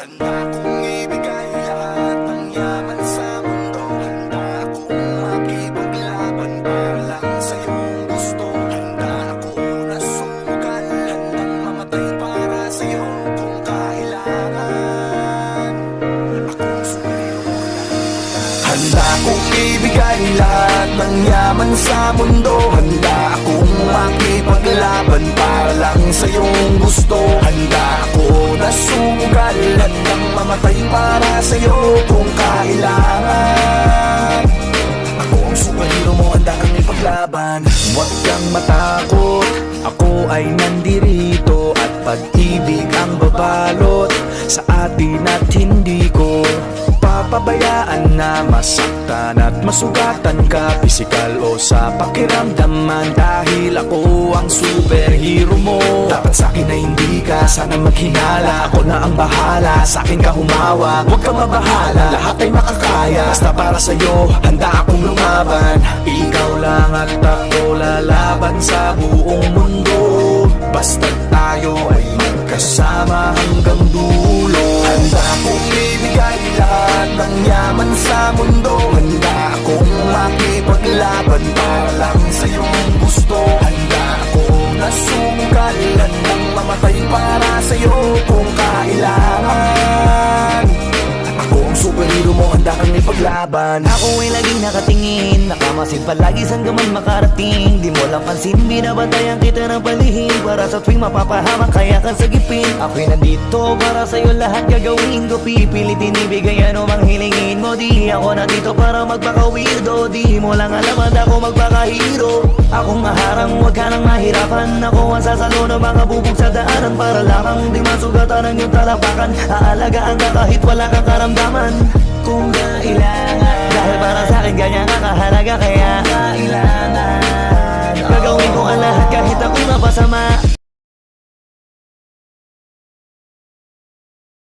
Handa kong ibigay lahat ng yaman sa mundo. Handa akong makipaglaban para lang sa iyong gusto. Handa ako na sumugal, handang mamatay para sa iyo kung kailangan. Akong superhero na. Handa kong ibigay lahat ng yaman sa mundo. Handa akong makipaglaban para lang sa iyong gusto. Handa ako na sumugal, handang mamatay para sa iyo kung kailangan. Ako ang superhero mo, handa kang ipaglaban. Huwag kang matakot, ako ay nandirito. At pag-ibig ang babalot sa atin at hindi ko papabayaan na masaktan at masugatan ka, pisikal o sa pakiramdaman. Dahil ako ang superhero mo, dapat sa'kin na hindi ka sana maghinala. Ako na ang bahala, sa'kin ka humawak, huwag kang mabahala, lahat ay makakaya. Basta para sa'yo, handa akong lumaban. Ikaw lang at ako lalaban sa buong mundo. Basta tayo ay magkasama hanggang dulo. Handa akong ibigay lahat ng yaman sa mundo. Handa akong makipaglaban para lang sa iyong gusto. Handa ako na sumugal, handang mamatay para sa iyo kung kailangan. Ako ang superhero mo, handa kang ipaglaban. Ako ay laging nakatingin, nakamasid palagi saan ka man makarating. Di mo lang pansin, binabantayan kita ng palihim. Para sa tuwing mapapahamak, kaya kang sagipin. Ako'y nandito para sa'yo, lahat gagawin ko. Pipilitin ibigay ano mang hilingin mo. Di ako nandito para magpaka-weirdo. Di mo lang alam, handa ako magpaka-hero. Akong maharang, huwag ka nang mahirapan. Ako ang sasalo ng mga bubog sa daanan. Para lamang di masugatan ang iyong talapakan. Aalagaan ka kahit wala kang karamdaman kung kailangan. Dahil para sa'kin ganyan ka kahalaga, kaya